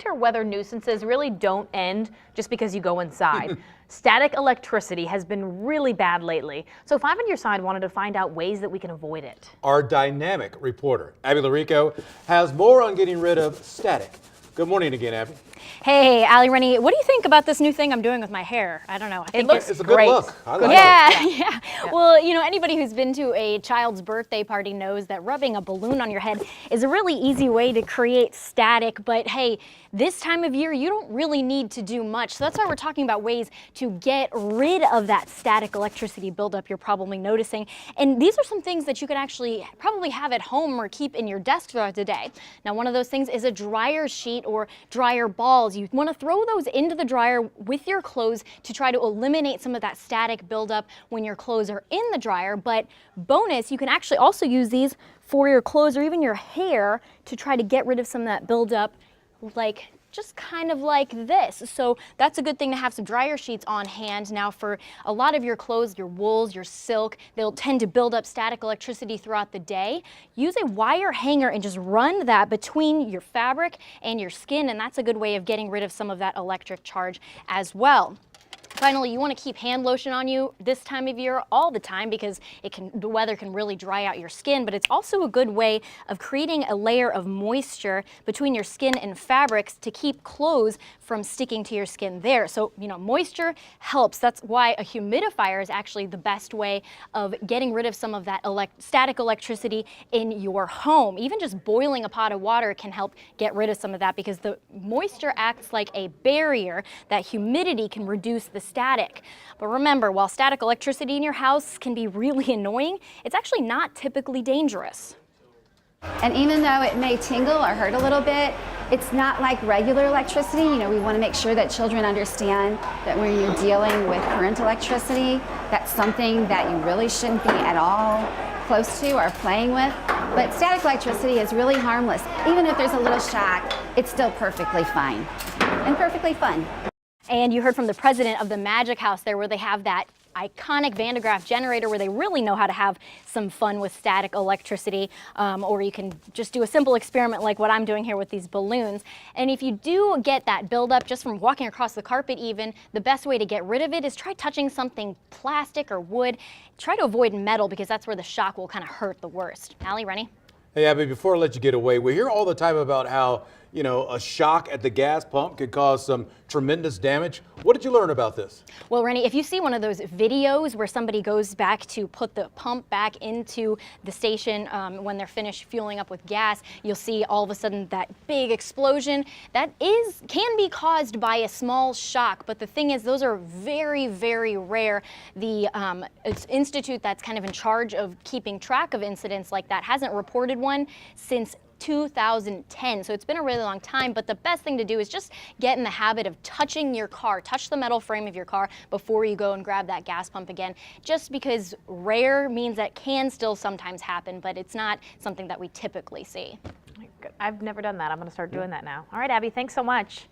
winter weather nuisances really don't end just because you go inside. Static electricity has been really bad lately, so 5 on Your Side wanted to find out ways that we can avoid it. Our dynamic reporter, Abby Larico, has more on getting rid of static. Good morning again, Abby. Hey, Ali Rennie, what do you think about this new thing I'm doing with my hair? I don't know. I think it's a good look. I like it. Yeah. Well, you know, anybody who's been to a child's birthday party knows that rubbing a balloon on your head is a really easy way to create static. But hey, this time of year, you don't really need to do much. So that's why we're talking about ways to get rid of that static electricity buildup you're probably noticing. And these are some things that you could actually probably have at home or keep in your desk throughout the day. Now, one of those things is a dryer sheet or dryer balls. You want to throw those into the dryer with your clothes to try to eliminate some of that static buildup when your clothes are in the dryer. But bonus, you can actually also use these for your clothes or even your hair to try to get rid of some of that buildup, like just kind of like this. So that's a good thing to have some dryer sheets on hand. Now for a lot of your clothes, your wools, your silk, they'll tend to build up static electricity throughout the day. Use a wire hanger and just run that between your fabric and your skin, and that's a good way of getting rid of some of that electric charge as well. Finally, you want to keep hand lotion on you this time of year all the time because the weather can really dry out your skin, but it's also a good way of creating a layer of moisture between your skin and fabrics to keep clothes from sticking to your skin there. So, you know, moisture helps. That's why a humidifier is actually the best way of getting rid of some of that static electricity in your home. Even just boiling a pot of water can help get rid of some of that because the moisture acts like a barrier that humidity can reduce the static. But remember, while static electricity in your house can be really annoying, it's actually not typically dangerous. And even though it may tingle or hurt a little bit, it's not like regular electricity. You know, we want to make sure that children understand that when you're dealing with current electricity, that's something that you really shouldn't be at all close to or playing with. But static electricity is really harmless. Even if there's a little shock, it's still perfectly fine and perfectly fun. And you heard from the president of the Magic House there, where they have that iconic Van de Graaff generator where they really know how to have some fun with static electricity, or you can just do a simple experiment like what I'm doing here with these balloons. And if you do get that buildup just from walking across the carpet even, the best way to get rid of it is try touching something plastic or wood. Try to avoid metal because that's where the shock will kind of hurt the worst. Ali, Rennie? Hey, Abby, before I let you get away, we hear all the time about how, you know, a shock at the gas pump could cause some tremendous damage. What did you learn about this? Well, Rennie, if you see one of those videos where somebody goes back to put the pump back into the station when they're finished fueling up with gas, you'll see all of a sudden that big explosion. That can be caused by a small shock, but the thing is those are very, very rare. The institute that's kind of in charge of keeping track of incidents like that hasn't reported one since 2010, so it's been a really long time, but the best thing to do is just get in the habit of touching your car, touch the metal frame of your car before you go and grab that gas pump again, just because rare means that can still sometimes happen, but it's not something that we typically see. I've never done that. I'm going to start doing that now. All right, Abby, thanks so much.